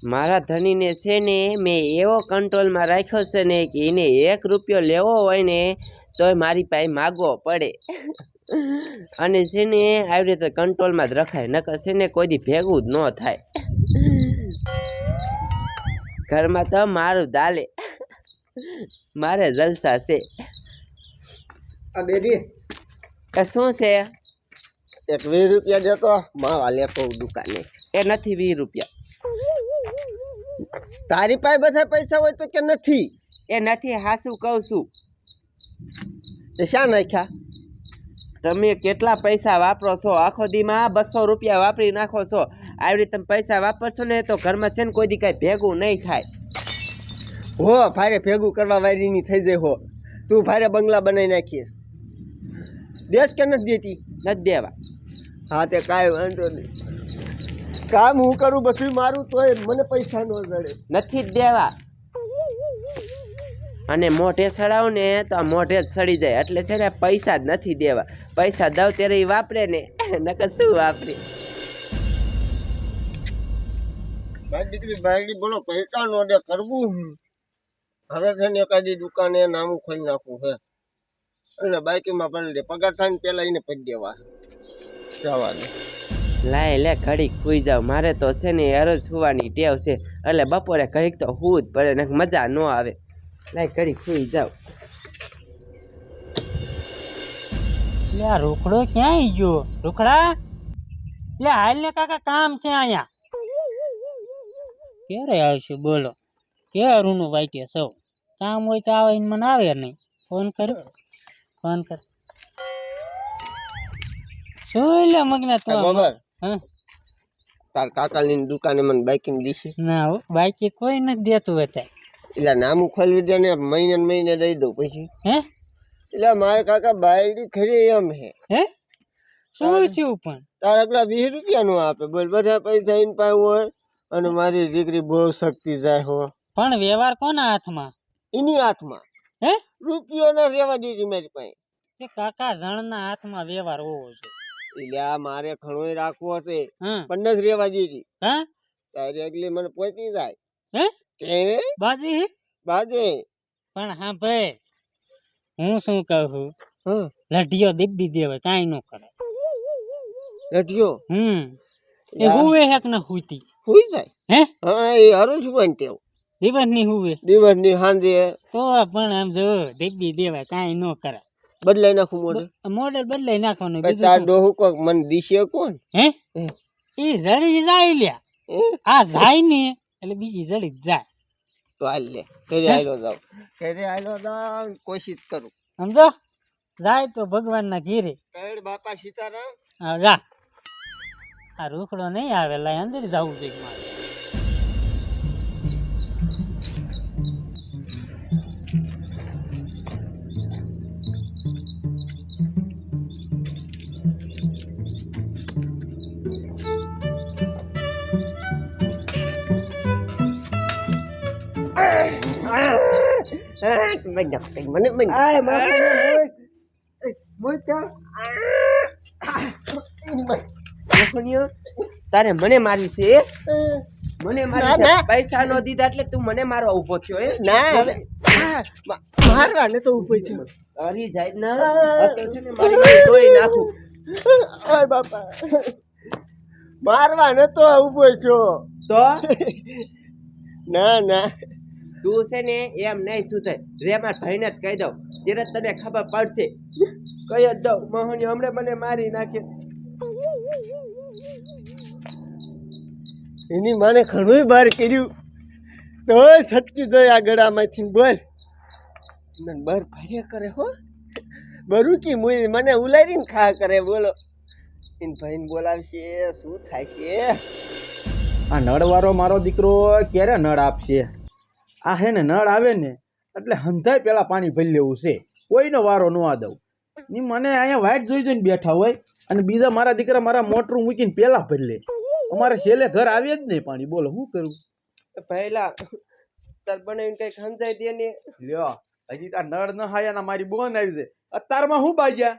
મારા ધણીને છે ને મેં એવો કંટ્રોલમાં રાખ્યો છે ને કે એને 1 રૂપિયો લેવો હોય ને તોય મારી પાસે માગવો પડે અને છે ને આવી રીતે કંટ્રોલમાં જ રખાય નકર છે ને કોઈ દી ભેગું જ ન થાય ઘરમાં તો મારું દાલે મારે જલસા છે આ બેબી એ શું છે એક 20 રૂપિયા દેતો માવા લેતો દુકાને એ નથી 20 રૂપિયા તારી પાસે બધા પૈસા હોય તો કે નથી એ નથી હાસું કહું છું તે શા નાખ્યા તમે કેટલા પૈસા વાપરો છો આખો દીમાં 200 રૂપિયા વાપરી નાખો છો આવી રીતે તમે પૈસા વાપરશો ને તો ઘરમાં છે ને કોઈ દી કાંઈ ભેગું નહીં થાય હો ભારે ભેગું કરવા વારીની થઈ જાય હો તું ભારે બંગલા બનાવી નાખીશ દેશ કે નથી દેતી નથી દેવા હા તે કાંઈ વાંધો નહીં કામ હું કરું બધું મારું તોય મને પૈસા ન જડે નથી જ દેવા અને મોઢે સડાવ ને તો આ મોઢે જ સડી જાય એટલે છે ને પૈસા જ નથી દેવા પૈસા દઉં ત્યારે એ વાપરે ને નકર શું વાપરે મારી દીકરી બાયડી બોલો પૈસા નો દે કરવું હવે છે ને એકાદી દુકાને નામું ખોલી નાખવું છે એટલે બાઈકમાં ભરી દે પગાર થાય ને પેલા એને પડી દેવા જવાનું લાય લે ઘડીક સુઈ જાવ મારે તો છે ને હરોજ સુવાની ટેવ છે એટલે બપોરે ઘડીક તો સુવું જ પડે ને મજા ન આવે લાય ઘડીક સુઈ જાવ લે રોકડો ક્યાંય ગયો રોકડા લે હાલ ને કાકા કામ છે અહીંયા ક્યારે આવશે બોલો કે અરુનું વાઈટે સૌ કામ હોય તો આવે મને આવે નહીં ફોન કર શું લે મગના તું બરાબર હા તાર કાકાની દુકાને મને બાઈકિંગ દીધી ના હો બાઈકે કોઈ નથી દેતું હતા એટલે નામું ખોલવી દે ને મહિને દઈ દઉં પછી હે એટલે મારે કાકા બાયડી ખરી એમ હે શું થયું પણ તાર આગલા 20 રૂપિયા નું આપે બોલ બધા પૈસા એને પાસે હોય અને મારી દીકરી બહુ શક્તિ જાય હો પણ વ્યવહાર કોના હાથમાં એની હાથમાં હે રૂપિયો ના રેવા દીધી મારી પાસે તે કાકા જણના હાથમાં વ્યવહાર હોવો જોઈએ એટલે આ મારે ઘણોય રાખવો હશે હા પણ નથી રેવા દીધી હા તારી આગલી મને પહોંચી જાય હે કે બાજી બાજે પણ હા ભાઈ હું શું કહું હા લઢિયો દીબી દેવાય કાંઈ ન કરે લઠ્યો એ હુવે હેક ન હુતી હુઈ જાય હે હા એ હારું છું પણ તેવું દિવસ ની હુવે દિવસની સાંજે તો પણ આમ જો દીબી દેવાય કાંઈ ન કરે બદલાઈ નાખું મોઢે મોડેલ બદલાઈ નાખવાનું પછી બીજું તાર શું? ડોહું કોક મને દીશે કોણ હે હે? એ જડી જાય લ્યા આ જાય ને એટલે બીજી જડી જ જાય તો હાલ લે ઘરે આયલો જાવ ઘરે આયલો જાવ કોશિશ કરું સમજો જાય તો ભગવાનના ઘેરે કહેડ બાપા સીતારામ હા જા આ રૂખડો નહીં આવે લાય અંદર જવું જોઈએ મારે મને મને આય મોય તારે મને મારી છે મને મારી છે પૈસા નો દીધા એટલે તું મને મારવા ઊભો થયો હે ના મારવા ને તો ઉભો છે અરી જાય ના અતો છે ને મારી ધોઈ નાખું ઓય બાપા મારવા ને તો ઉભો છો તો ના તું છે ને એમ નહીં સુધે રે માર ભાઈને જ કહી દઉં ત્યારે તને ખબર પડશે કહી જ દઉં મોહની હમણે મને મારી નાખે એની માને ઘણું બહાર કર્યું તો સટકી જાય આ ગળામાંથી બોલ મને બહાર ભારે કરે હો બરુકી મુઈ મને ઉલારીને ખા કરે બોલો એને ભાઈને બોલાવશે શું થાય છે આ નળવાળો મારો દીકરો ક્યારે નળ આપશે આ હે ને નળ આવે ને એટલે હંધાય પેલા પાણી ભરી લેવું છે કોઈનો વારો ન આ દઉં ની મને અહીંયા વાઇટ જોઈને બેઠા હોય અને બીજા મારા દીકરા મારા મોટરું મૂકીને પેલા ભરી લે અમારે છેલ્લે ઘર આવે જ નહીં પાણી બોલો શું કરું પહેલા તાર બનાવીને કઈ સમજાય દે ને લ્યો હજી તાર નળ ન હાયા ના મારી બોન આવી જાય અત્યારમાં હું બાજ્યા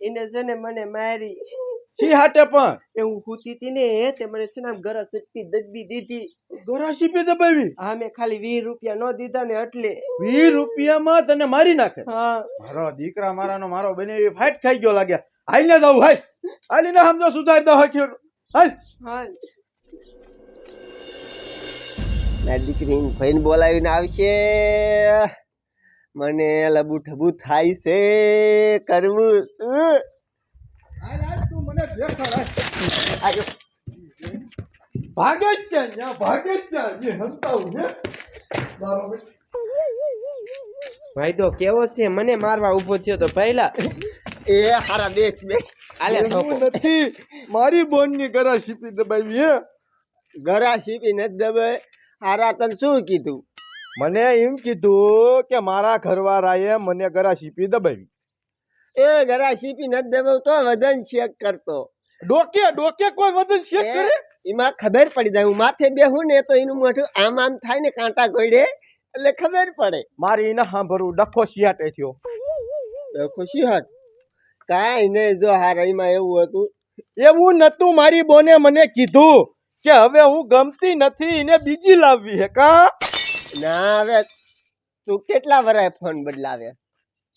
એને છે ને મને મારી સી હાટે પણ એ હું સૂતી હતી ને તે મને છે ને આમ ગરજ ચટકી દબી દીધી. ગોરા સીપી દબાવી હા મેં ખાલી 20 રૂપિયા ન દીધા ને એટલે. 20 રૂપિયામાં તને મારી નાખે. હા મારો દીકરા મારાનો મારો બને એવી ફાઇટ ખાઈ ગયો લાગ્યા. હાલ ને જાવ હાલ. હાલી ને સમજો સુધાર દો હક્યો. હાલ. હા મારી દીકરીને ભાઈને બોલાવીને આવશે. મને લબુ ઠબુ થાય છે કરવું શું? હાલ હાલ તું મને દેખાડ હાલ. આયો ભાગે જ છે ન્યા ભાગે જ છે એ હંતાવું હે મારો બેટો. ભાઈ તો કેવો છે મને મારવા ઊભો થયો તો પહેલા એ હારા દેશ બે આલે હું ઠોકો. નથી મારી બોનની ગરા સીપી દબાવી હે. ઘરા સીપી નથી દબાય. હારા તને શું કીધું? મને એમ કીધું કે મારા ઘરવાળાએ મને ગરા સીપી દબાવી. એ ઘરા સીપી નથી દબાવ તો વજન ચેક કરતો. ડોકે ડોકે કોઈ વજન ચેક એ, કરે? એમાં ખબર પડી જાય. હું માથે બેહું ને તો એનું મોઢું આમ આમ થાય ને કાંટા ગોળે એટલે ખબર પડે. મારી ન સાંભળવું ડખો શિયાટે થયો. ખુશી હટ કાંઈ નહીં. જો હારા એમાં એવું હતું. એવું નતું મારી બોને મને કીધું કે હવે હું ગમતી નથી એને બીજી લાવવી હે કા. ના હવે તું કેટલા વરાય ફોન બદલાવે?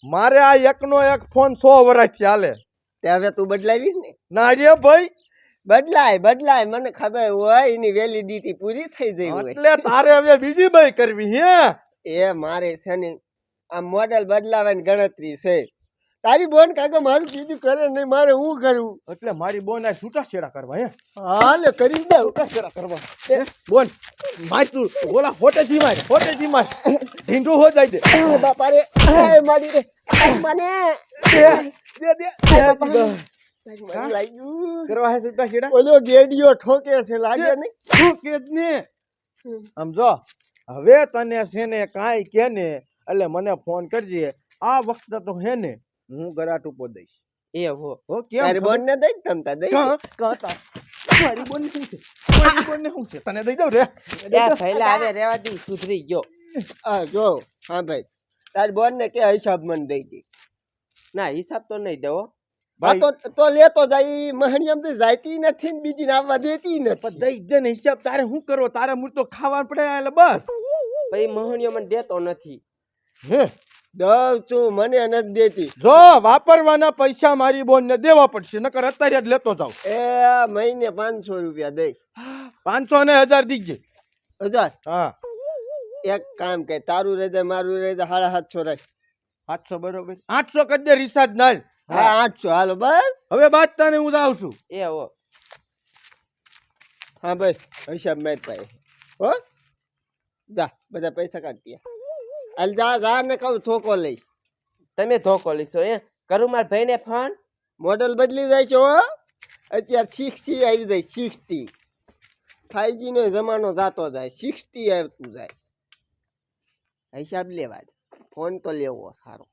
મારે આ એકનો એક ફોન 100 વર્ષથી હાલે. તે હવે તું બદલાવીશ ને? ના રે ભાઈ બદલાય બદલાય. મને ખબર હોય એની વેલિડિટી પૂરી થઈ ગઈ હોય. એટલે તારે હવે બીજી બાઈ કરવી હે. એ મારે છે ને આ મોડેલ બદલાવાની ગણતરી છે. તારી બોન કાકો મારું કીધું કરે નહીં મારે હું કરું? એટલે મારી બોન આ છૂટા છેડા કરવા હે. હાલે કરી દઉં. છૂટા છેડા કરવા હે? બોન માર તું ઓલા ફોટેથી માર ઢીંઢું હો જાય દે. બાપા રે મારી રે મને દે દે મને લાગ્યું કરવા હે છૂટા છેડા. ઓલો ગેડિયો ઠોકે છે લાગે નહીં? તું કે જ ને સમજો હવે તને છે ને કાંઈ કે ને એટલે મને ફોન કરજે. આ વખતે તો હે ને હું ગરા ટૂંકો દઈશ. એ હો હો કેમ તારી બોન ને દઈ તમતા દઈ મારી બોન શું છે મારી બોન શું છે તને દઈ દઉં રે. એ પહેલા આવે રેવા દી સુધરી ગયો. હા જો હા ભાઈ તારી બોન ને કે હિસાબ મને દઈ દે. ના હિસાબ તો નહીં દેવો. હા તો લેતો જાય. મહણિયમ તો જાયતી નથી ને બીજી ને આવવા દેતી પણ નથી. દઈ દે ને હિસાબ તારે શું કરવો તારે મૂળ તો ખાવા પડે એટલે બસ. પછી મહણિયો મને દેતો નથી. હે દઉં છું મને નથી દેતી. જો વાપરવાના પૈસા મારી બોન ને દેવા પડશે નકર અત્યારે જ લેતો જાવ. એ મહિને 500 રૂપિયા દઈ. 500 ને 1000 દીજે. 1000 હા એક કામ કે તારું રહે જાય મારું રહે જાય 750 રાખ. 800 બરોબર 800 કરી દે રિસાર્જ ના. હા 800 હાલો બસ. હવે બાજતા ને હું જાઉં છું. એ હો હા ભાઈ હિસાબ મેં પાય હો. જા બધા પૈસા કાઢી હાલ જા જા ને કહું ઠોકો લઈ. તમે ધોકો લીશો એ કરું મારા ભાઈને ફોન. મોડલ બદલી જાય છે હો. અત્યારે 6G આવી જાય 60. 5G નો જમાનો જાતો જાય 60 આવતું જાય. હિસાબ લેવા જ ફોન તો લેવો સારો.